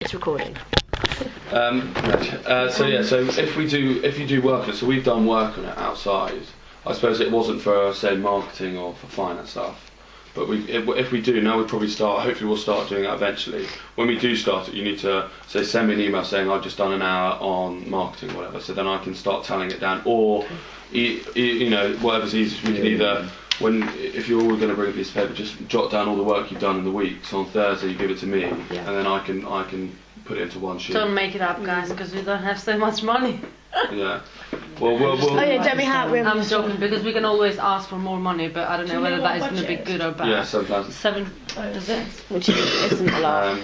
It's recording. So if you do work on it, so we've done work on it outside. I suppose it wasn't for say marketing or for finance stuff, but if we do now, we probably start. Hopefully, we'll start doing that eventually. When we do start it, you need to say send me an email saying I've just done an hour on marketing or whatever. So then I can start telling it down, or you know, whatever's easiest. We can either if you're all going to bring a piece of paper, just jot down all the work you've done in the week. So on Thursday, you give it to me, and then I can put it into one sheet. Don't make it up, guys, because we don't have so much money. Yeah. Well, oh yeah, don't we have? I'm joking because we can always ask for more money, but I don't know whether that is going to be good or bad. Yeah, 7,000. 7, is it? Which isn't a lot.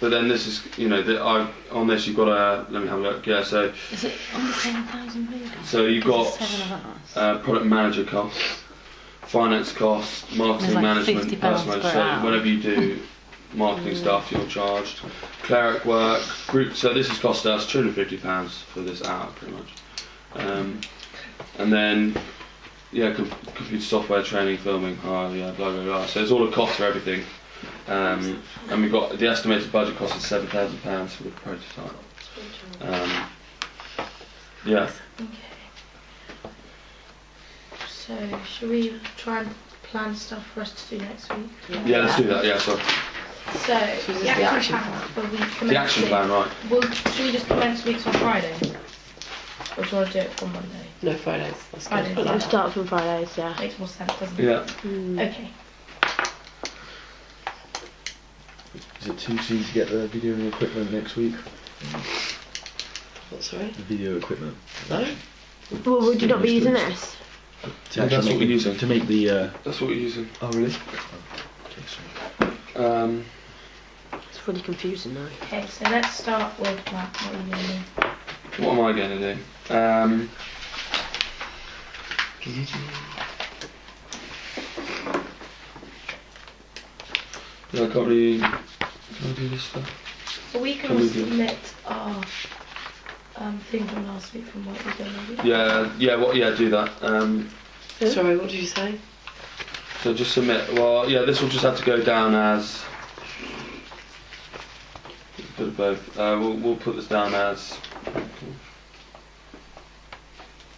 But then this is, you know, on this you've got a. Let me have a look. Yeah, so. Is it only 7,000 really? So you've got 7 of us. Product manager costs, finance costs, marketing like management, £50 personal. per So hour. whenever you do marketing stuff, you're charged. Cleric work, group. So this has cost us £250 for this hour, pretty much. And then, yeah, computer software training, filming, blah blah blah. So it's all a cost for everything. And we've got the estimated budget cost is £7,000 for the prototype. Yeah. Okay. So, should we try and plan stuff for us to do next week? Yeah, let's do that. Yeah, so So, the action plan for week commencing. the action plan, right? Well, should we just commence weeks on Friday? Or do you want to do it from Monday? No, Fridays. That's Fridays. good. We'll start from Fridays, yeah. Makes more sense, doesn't it? Yeah. Okay. Is it too soon to get the video and equipment next week? What, sorry? The video equipment. No? Well, would you not be using this? To That's what we're using. To make the. That's what we're using. Oh really? It's really confusing now. Okay, so let's start with Matt. What are you going to do? What am I going to do? Yeah, I can't really. Can I do this stuff? So we Can can we do- submit our thing from last week from what we've done already. Yeah, do that. Sorry, what did you say? So just submit. Well, yeah, this will just have to go down as a bit of both. We'll put this down as.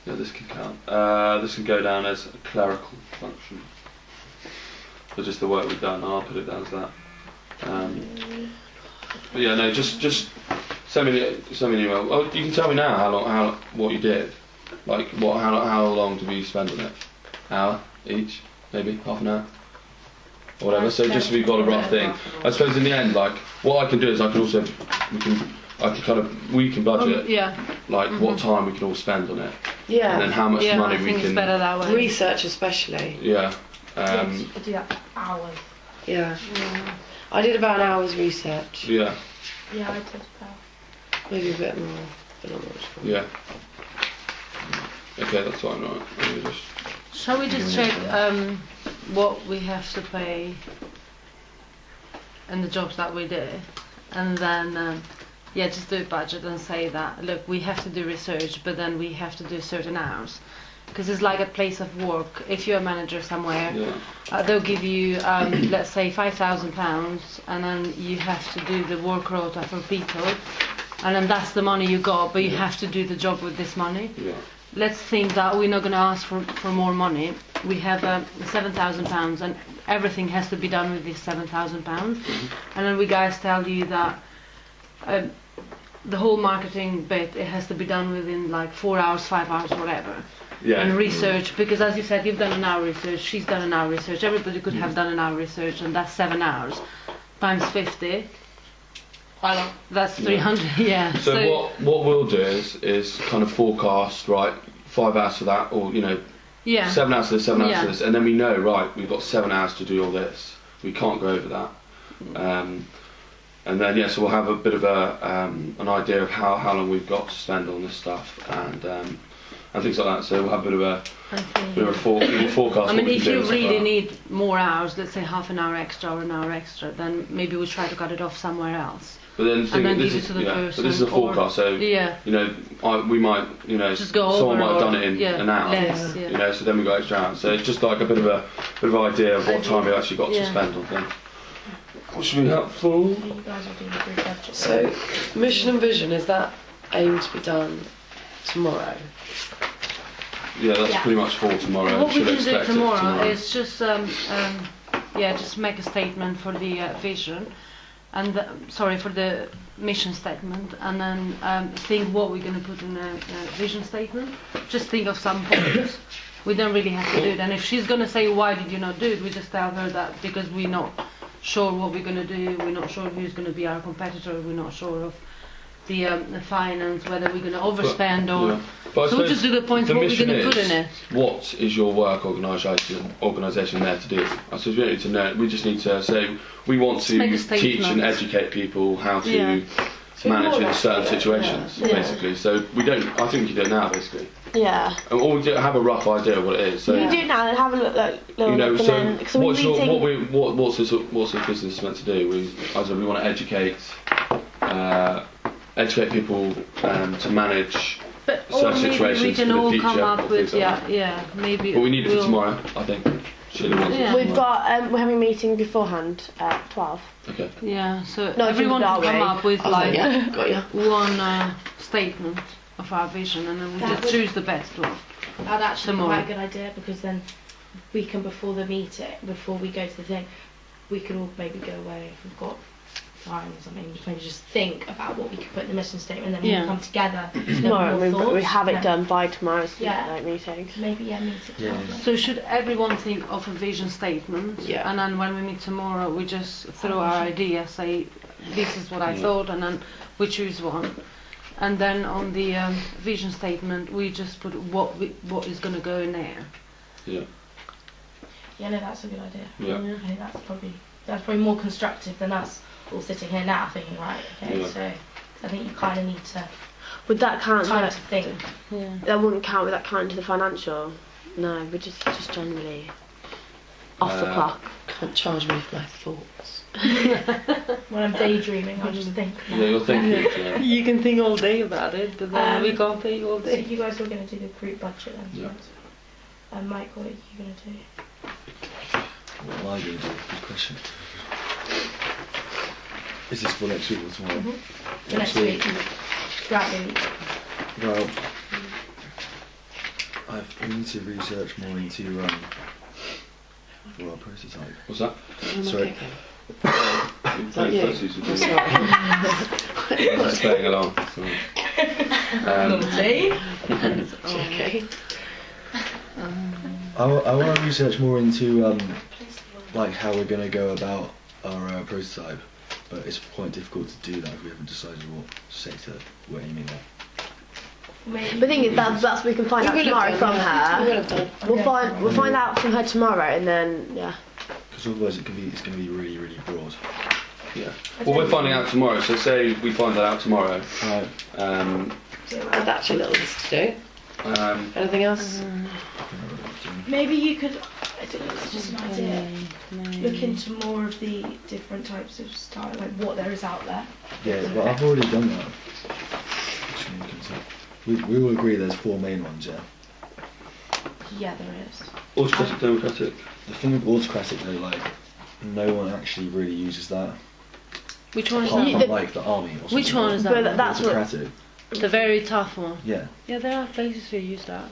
Yeah, this can count. This can go down as a clerical function. So just the work we've done. I'll put it down as that. But yeah, no, just send me an email. Oh, you can tell me now what you did. Like how long did we spend on it? Hour each, maybe half an hour, or whatever. So just so we've got a rough thing. I suppose in the end, like what I can do is we can budget like what time we can all spend on it, Yeah. and then how much Yeah, money I we think can. it's better that way. Research especially. Yeah. Yes, we could do that for hours. Yeah. I did about an hour's research. Yeah. Yeah, I did about. Maybe a bit more, but not much more. Yeah. Okay, that's fine, right. Let me just. Shall we just check what we have to pay and the jobs that we did, and then just do a budget and say that look, we have to do research, but then we have to do certain hours, because it's like a place of work. If you're a manager somewhere, they'll give you let's say £5,000, and then you have to do the work rota for people, and then that's the money you got, but you have to do the job with this money. Yeah. Let's think that we're not going to ask for more money. We have £7,000, and everything has to be done with this £7,000. And then we guys tell you that the whole marketing bit, it has to be done within like 4 hours, 5 hours, whatever. Yeah. And research, because as you said, you've done an hour research, she's done an hour research, everybody could have done an hour research, and that's 7 hours times 50. That's 300, yeah. So what we'll do is kind of forecast, right, 5 hours for that, or 7 hours for this, 7 hours for this, and then we know, right, we've got 7 hours to do all this. We can't go over that. And then so we'll have a bit of an idea of how long we've got to spend on this stuff and things like that. So we'll have a bit of a forecast. I mean, if you really need. need more hours, let's say half an hour extra or an hour extra, then maybe we'll try to cut it off somewhere else. But then give it to the person. But this is a forecast, so we might, just go someone over might have done it in an hour, less, so then we got extra hours. So it's just like a bit of idea of what time we actually got to spend on things. What should be helpful? You guys will do the group budget. So, mission and vision, is that aimed to be done tomorrow? Yeah, that's Yeah. pretty much for tomorrow. What we Should can do expect it tomorrow is just just make a statement for the vision, and for the mission statement, and then think what we're going to put in the vision statement. Just think of some points. We don't really have to do it. And if she's going to say why did you not do it, we just tell her that because we're not sure what we're going to do. We're not sure who's going to be our competitor. We're not sure of the finance, whether we're going to overspend or. Yeah. But I So we'll suppose just do the points the what we're mission going to put is, in it. What is your work organisation there to do? I suppose we don't need to know. We just need to say we want Just make to a teach and statement. educate people how to Yeah. manage in more certain like it, situations, yeah. basically. So we don't. I think we can do it now, basically. Yeah. And all we do have a rough idea of what it is. So You do it now and have a look, little you know, look, so and then, 'cause we're what's your meeting- what's this business meant to do? We want to educate people to manage But certain or maybe situations we can for the all future come or up with things like that. maybe. But we need it for we'll- tomorrow, I think. Sheila wants Yeah. it We've tomorrow. got we're having a meeting beforehand at 12. Okay. Yeah, so No, everyone it's in can come Derby. up with I was like, like yeah, got you. one statement of our vision, and then we That just would- choose the best one. That'd actually be Tomorrow. quite a good idea, because then we can, before the meeting, before we go to the thing, we could all maybe go away if we've got time or something, maybe just think about what we could put in the mission statement, and then Yeah. we'll come together. Tomorrow, Then we have it Yeah. done by tomorrow's Yeah. meeting. Maybe meet it. Yeah. So should everyone think of a vision statement? Yeah. And then when we meet tomorrow, we just throw our idea, say this is what I thought, and then we choose one. And then on the vision statement, we just put what is going to go in there. Yeah. Yeah, no, that's a good idea. Yeah. I think that's probably more constructive than us all sitting here now thinking, right, okay, Yeah. so I think you kind of need to Would that count? time to think. Yeah. That wouldn't count. Would that count into the financial? No, we're just generally off the clock. Can't charge me for my thoughts. When I'm daydreaming, I'll just think. Yeah, you're thinking. Yeah. You can think all day about it, but then we can't think all So day. you guys were going to do the group budget then? Yeah. And Mike, what are you going to do? What am I going to do? Good question. Is this for next week or tomorrow? For next week, throughout the week. Well, I need to research more into our prototype. What's that? Sorry. Playing you? footsies with I'm you. sorry. I was just playing along. So. Naughty. Okay. I want to research more into like how we're going to go about our prototype, but it's quite difficult to do that if we haven't decided what sector we're aiming at. The thing is, that's we can find out tomorrow from We her. would have done. We'll find out from her tomorrow, and then yeah. Because otherwise it's going to be really, really broad. Yeah. Well, we're finding out tomorrow. So say we find that out tomorrow. Right. I've actually a little list to do. Anything else? Maybe you could, I don't know, it's just an idea, look into more of the different types of style, like what there is out there. Yeah, well, I've already done that. We all agree there's 4 main ones, yeah? Yeah, there is. Autocratic, democratic. The thing with autocratic though, like, no one actually really uses that. Which one is Apart that? from like the army or something. Which one is But that? that's what. Autocratic. The very tough one. Yeah. Yeah, there are places who use that.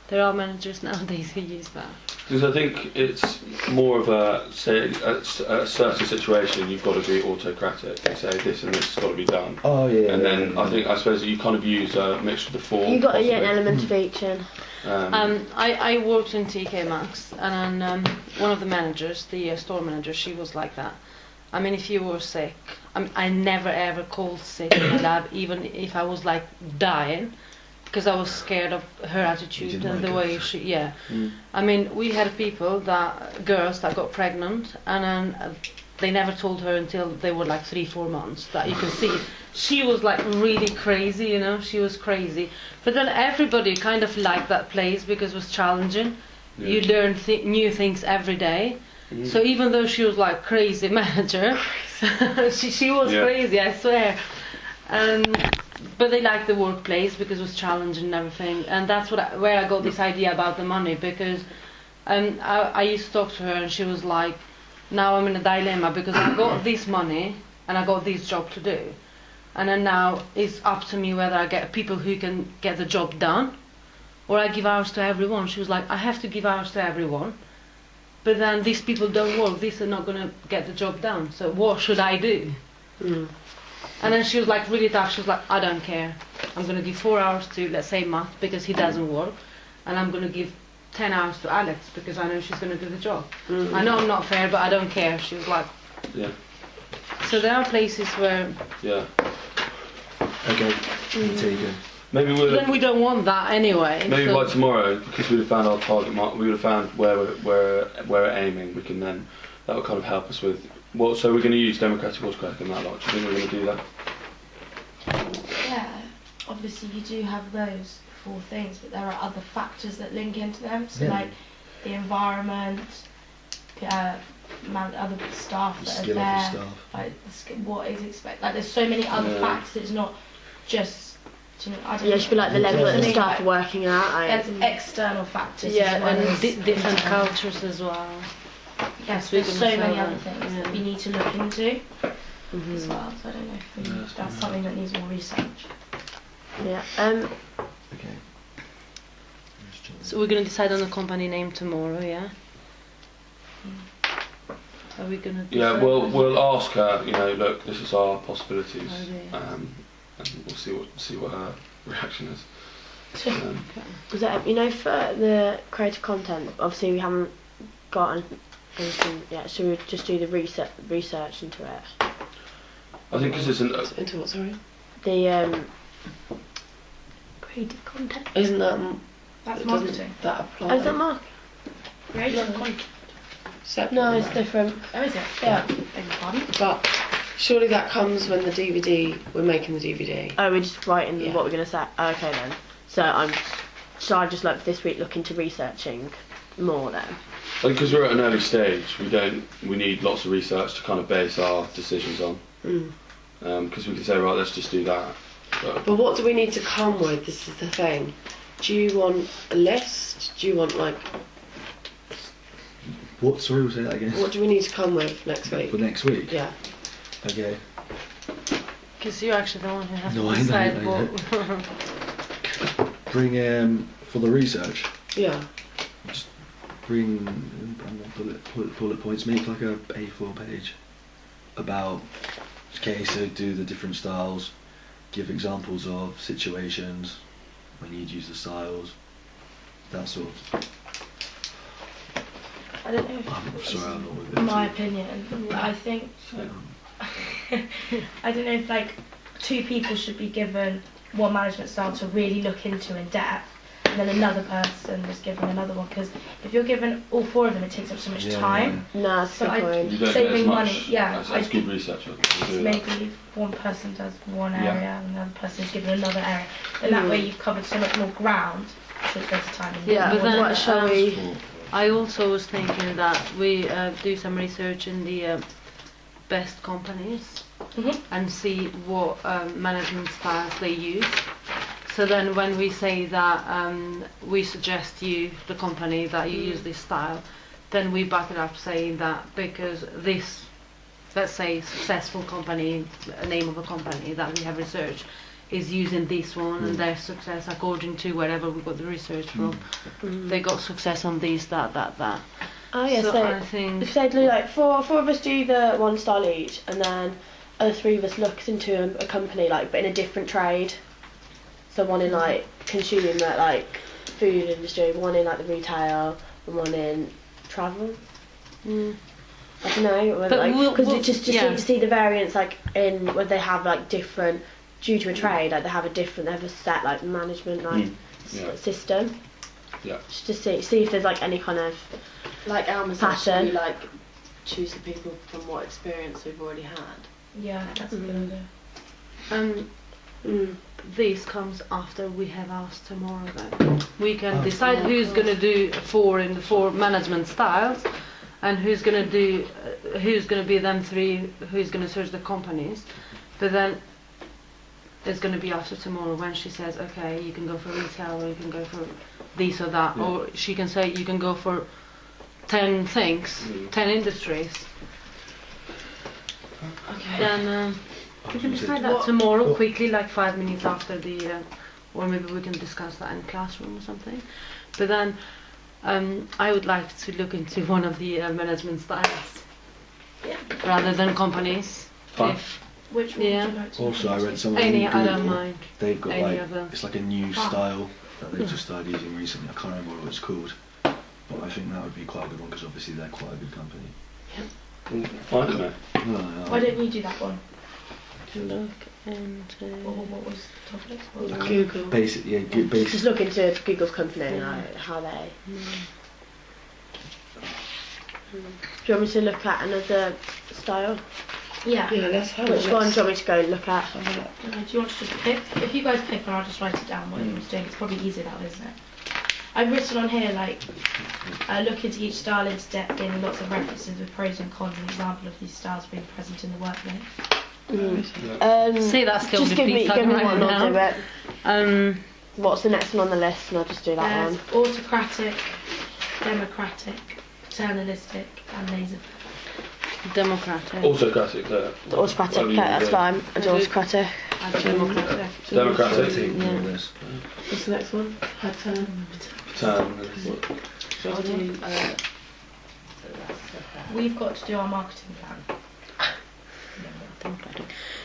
There are managers nowadays who use that. Because I think it's more of a, say, a certain situation, you've got to be autocratic and say this and this has got to be done. Oh yeah. And yeah, then yeah. I suppose you kind of use a mixture of the 4. You got possibly. an element of each in. I worked in TK Maxx, and one of the managers, the store manager, she was like that. I mean, if you were sick, I never ever called sick in the lab, even if I was like dying, because I was scared of her attitude didn't and the like way her. she, yeah. I mean, we had girls that got pregnant, and then they never told her until they were like 3-4 months. That you can see, she was like really crazy, you know, she was crazy. But then everybody kind of liked that place because it was challenging. Yeah. You learn new things every day. So even though she was like crazy manager, she was Yeah. crazy, I swear. But they liked the workplace because it was challenging and everything, and that's where I got this idea about the money, because I used to talk to her and she was like, now I'm in a dilemma because I got this money and I got this job to do, and then now it's up to me whether I get people who can get the job done, or I give hours to everyone. She was like, I have to give hours to everyone, but then these people don't work. These are not going to get the job done. So what should I do? Mm. And then she was like really tough. She was like, I don't care. I'm going to give 4 hours to, let's say, Matt because he doesn't work, and I'm going to give 10 hours to Alex because I know she's going to do the job. Mm. I know I'm not fair, but I don't care. She was like, Yeah. so there are places where Yeah. Okay, taken. Maybe then we don't want that anyway. maybe so by tomorrow, because we would have found our target market, we would have found where we're aiming. We can then that will kind of help us with what. So we're going to use democratic autocratic and that lot. Do you think we're going to do that? Yeah, obviously you do have those 4 things, but there are other factors that link into them. So Yeah. like the environment, other staff The that skill are of the there, staff. like what is expected. Like there's so many other Yeah. factors. It's not just. Do you know, I don't Yeah, know. it should be like the level that the Something staff like- are working at. There's external factors. yeah, as well and as different internal. cultures as well. Yes, we're there's gonna so many sell other that, things yeah. that we need to look into Mhm. as well. So I don't know if Yeah, that's that's something that needs more research. Yeah. Okay. So we're going to decide on the company name tomorrow, yeah? Are we going to Yeah. We'll ask her. You know, look, this is our possibilities, Okay. and we'll see what her reaction is. Was that, you know, for the creative content, obviously we haven't got anything yet, so we just do the research into it. I think because it's an. Into what, sorry? The creative content. Isn't that That's doesn't marketing. that apply? Oh, is that Mark? Creative content. Separate No, from it's that? different. Oh, is it? Yeah. Beg your pardon? But surely that comes when the DVD. We're making the DVD. Oh, we're just writing Yeah. what we're going to say. Okay then. So I just like this week look into researching more then? I think because we're at an early stage, we need lots of research to kind of base our decisions on. Mm. Because we can say, right, let's just do that. But what do we need to come with? This is the thing. Do you want a list? Do you want like What? Sorry, we'll say that again. what do we need to come with next week? For next week? Yeah. Okay. Because you're actually the one who has No, to I know, decide I know. what... Bring for the research. Yeah. Bring bullet points. Make like a A4 page about. Okay, so do the different styles. Give examples of situations when you'd use the styles. That sort of. I don't know. I'm sorry, I'm not with it. In my opinion, I think I don't know if like 2 people should be given one management style to really look into in depth, and then another person is given another one. Because if you're given all 4 of them, it takes up so much Yeah, time. No, that's So a good point. You don't Saving get as much. money, yeah, That's I- good research. I think we'll do that. Maybe one person does one Yeah. area and another person is given another area. And that way you've covered so much more ground. So it's better time. and Yeah, But more then, what shall we? I also was thinking that we do some research in the best companies Mhm. and see what management styles they use. So then when we say that we suggest you, the company, that you use this style, then we back it up saying that because this, let's say, successful company, a name of a company that we have researched, is using this one and their success according to wherever we got the research from. They got success on these, that. Oh yeah, so so I think if they do like four of us do the one style each, and then other 3 of us looks into a company like but in a different trade. So one in like consumer, like food industry, one in like the retail, and one in travel. I don't know, But like we'll- because we'll- just yeah. to see the variance like in where they have like different due to a trade, like they have a set like management like Yeah. system. Yeah. Just to see if there's like any kind of Like Alma said, should pattern. we like choose the people from what experience we've already had? Yeah, that's a good idea. this comes after we have ours tomorrow then. We can decide who's going to do 4 in the 4 management styles and who's going to be them 3 who's going to search the companies, but then it's going to be after tomorrow when she says, okay, you can go for retail or you can go for this or that, or she can say you can go for 10 things, 10 industries. Okay. Then we can decide that tomorrow quickly, like 5 minutes after the, or maybe we can discuss that in the classroom or something. But then I would like to look into one of the management styles, rather than companies. Fine. Which one Yeah. would you like to Also, look I into? read somewhere Any, on I don't Google, mind. they've got Any like, of them. it's like a new style that they've just started using recently. I can't remember what it's called, but I think that would be quite a good one because obviously they're quite a good company. I don't know. Why don't you do that one? Look into What was the topic? What was it? Google. Basically, yeah, Just basically. look into Google's company, like how they. Do you want me to look at another style? Yeah. Yeah, let's have Which one do you want me to go and look at? Okay, do you want to just pick? If you guys pick, and I'll just write it down what everyone's doing. It's probably easier that way, isn't it? I've written on here like look into each style into depth, gaining lots of references with pros and cons, an example of these styles being present in the workplace. Say that still, Just give me please, one right and I'll do now. it. What's the next one on the list? And I'll just do that There's one. autocratic, democratic, paternalistic, and laissez-faire. Democratic. Autocratic. The autocratic, whatever you that's do. fine. I do autocratic. Democratic. Democratic. More or less. What's the next one? Patern. So I'll do. We've got to do our marketing plan.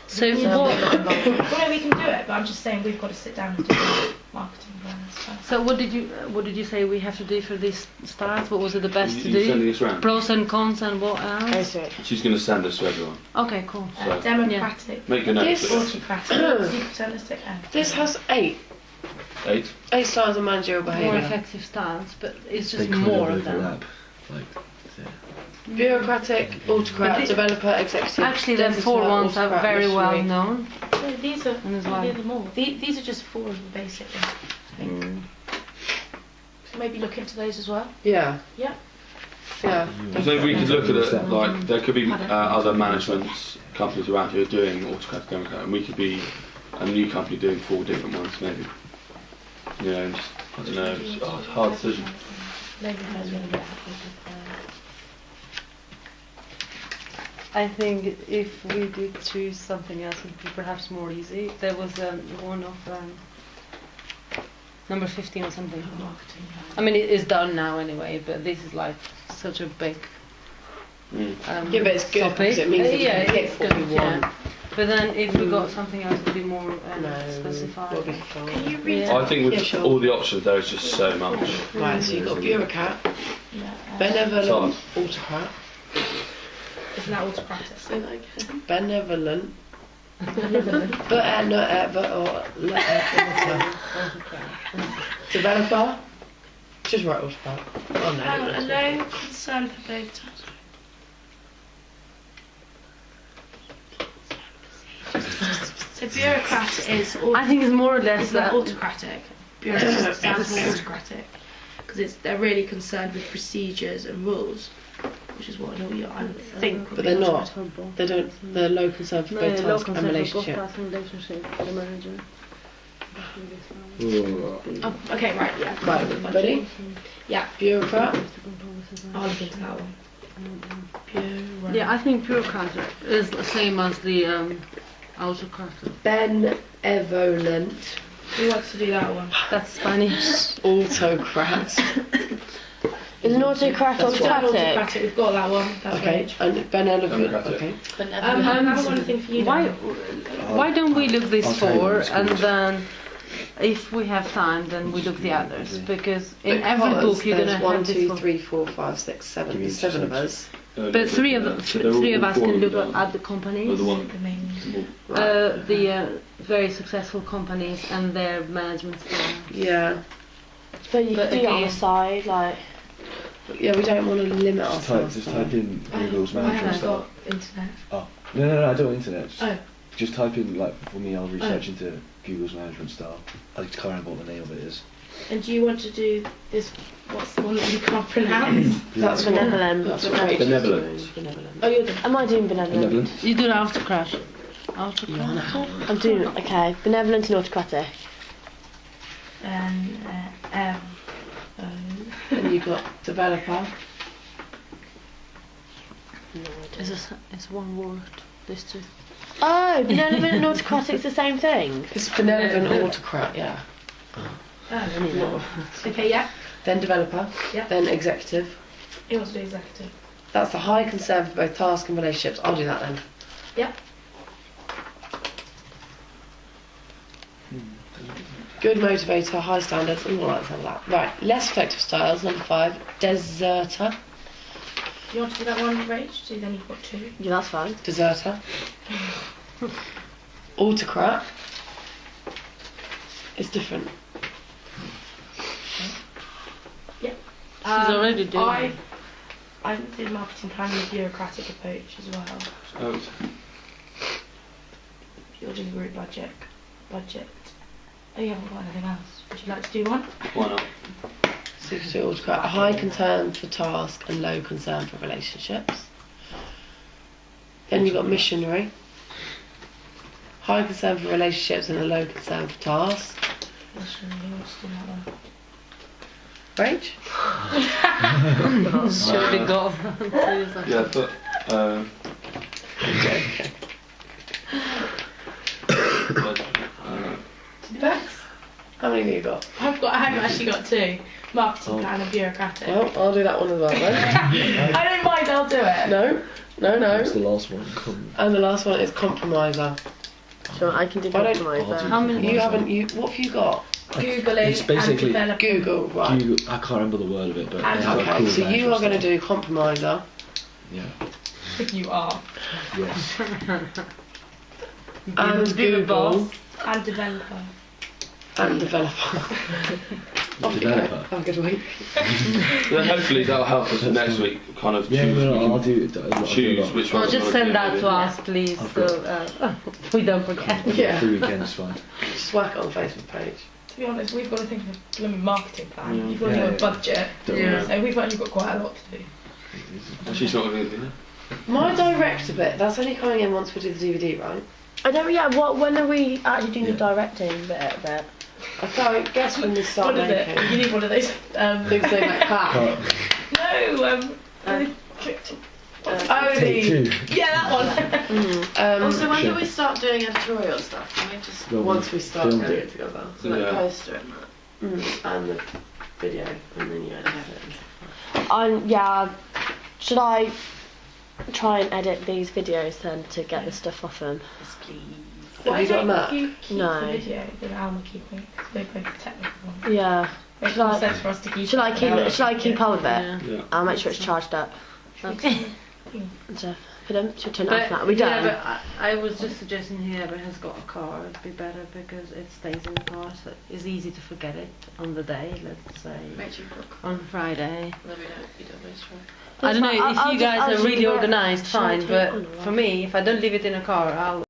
So Well, what? no, we can do it, but I'm just saying we've got to sit down and do the marketing plan as well. So what did you say we have to do for these styles? What was it the best to You sending do? us round? Pros and cons and what Oh, else? sorry. She's going to send us to everyone. Okay, cool. So- Democratic, Make a note Yes. of it. autocratic, paternalistic, and This has 8 styles of managerial More behaviour. effective styles, but it's They just kind more of of them. overlap. Like, Bureaucratic, autocrat, But developer, executive. Actually, the dentist, 4 ones are autocrat, very well missionary. known. So these are And as well. these are more. These are just 4 of the basic ones. I think. So maybe look into those as well. Yeah. Yeah. Yeah. So we could look at it like there could be other management companies around who are doing autocratic, democratic, and we could be a new company doing 4 different ones maybe. You know, and just, I don't know, it's a hard decision. I think if we did choose something else, it would be perhaps more easy. There was one of number 15 or something. I mean, it is done now anyway, but this is like such a big Yeah, but it's good topic. because it means that you yeah, can pick it's what good, you want. yeah. But then if we got something else to be more No, specified. will be fine. Can you read Yeah. I think with Yeah, sure. all the options there is just so much. Right, so you've got bureaucrat, Yeah, benevolent, autocrat, isn't that autocratic? benevolent, developer. Just write autocrat. Oh no. Hang on, a low concern for both types. So bureaucrat is I think it's more or less is that that. autocratic. Bureaucrat sounds more autocratic because they're really concerned with procedures and rules, which is what I would think. But they're not. They don't. They're low concern for No, both low task and concern for both relationship. task and relationship, the manager. Oh, okay, right, yeah. Right, ready? Yeah, Bureaucrat. I'll look into that one. Yeah, I think bureaucrat is the same as the autocrat. Benevolent. Who wants to do that one? That's Spanish. Autocrat. Is an autocrat We've done autocratic? autocratic, we've got that one. That's Okay. right. And benevolent. Democratic. Okay. I haven't got anything for you. Why Dan. why don't we look these I'll tell you what 4 it's and called. then if we have time then we look the others, because in every Because book you're gonna there's 1, have this 2, for- 3, 4, 5, 6, 7. Give me There's 7 of 2 us. But three of us can look at the Or companies, the one. The main the very successful companies and their management style. Yeah. But you But could do that on the again- side, like. Yeah, we don't want to limit just ourselves. type in Google's I management haven't style. got internet. Oh, no, I don't want internet. Just, Oh. just type in, like, for me, I'll research into Google's management style. I can't remember what the name of it is. And do you want to do this? What's the one that you can't pronounce? That's Benevolent. That's what Rachel's Benevolent. doing, benevolent. Oh, you're the. Am I doing benevolent? Benevolent. You do the autocrat. Autocrat. I'm doing, okay, benevolent and autocratic. And Then you've got developer. No idea. It's one word. These two. Oh, benevolent and autocratic's the same thing. It's benevolent autocrat, yeah. Oh. Okay, yeah. Then developer. Yeah. Then executive. He wants to do executive. That's the high concern for both task and relationships. I'll do that then. Yep. Good motivator, high standards. Ooh, I like some of that. Right, less effective styles. Number 5, deserter. You want to do that one, Rach? So then you've got 2. Yeah, that's fine. Deserter. Autocrat. It's different. Yep. She's already doing it. I did marketing planning with bureaucratic approach as well. Oh, You're doing group budget. Oh, you haven't got anything else. Would you like to do one? why not? 62 autocrat. A high concern for task and low concern for relationships. Then you've got missionary. High concern for relationships and a low concern for task. Who wants to do that one? Rach? Surely go. Yeah, but Okay. Bex? How many have you got? I haven't actually got 2. Marketing plan and bureaucratic. Well, I'll do that one as well then. I don't mind, I'll do it. No. What's the last one? And the last one is compromiser. Sure, I can do Why don't- compromise I'll then. do- How many? You haven't. What have you got? Googling It's basically and developing. Google, right? I can't remember the word of it, but And- they have a Okay, cool so you are going to stuff. do compromiser. Yeah. You are. Yes. And Be the Google boss. And developer. and developer. Off you go. Developer. Have a good week. then hopefully that'll help us next week. Kind of Yeah, choose. no, we I'll can do it. I'll do choose a which Well, one. just send that to us, please, I've so we don't forget. Yeah. The weekend's fine. Just whack it on the Facebook page. To be honest, we've got to think of a blooming marketing plan. Yeah. You've got to Yeah. do a budget. Yeah. So we've only got quite a lot to do. She's not going to do that. My director bit, that's only coming in once we do the DVD, right? I don't. Yeah. When are we actually doing the Yeah. directing bit of it? I can't guess when we start What is it? making. You need one of those. Things they make back. Cut. Oh, Take the. 2. Yeah, that one. Also, when Sure. do we start doing editorial stuff? Can we just Well, Once we start filmed doing it. it together. so like Yeah. poster and that? And the video, and then you edit it. Should I try and edit these videos then to get the stuff off them? Yes, please. Have you got a Mac? You keep No. the video, then Alma keeping. They're both technical ones. Yeah. Makes Should more I- sense for us to keep. Should I keep it? it? Should I keep hold of it? Yeah. Yeah. I'll make sure it's charged up. Okay. So, should turn it off But, now. We yeah, done. but I was just suggesting whoever has got a car, it'd be better because it stays in the car, so it's easy to forget it on the day. Let's say Make sure you've got. on Friday. No, you don't waste time. I don't know I'll if you just- guys I'll are just really do it. organised, Shall I fine. take But one or for what? me, if I don't leave it in a car, I'll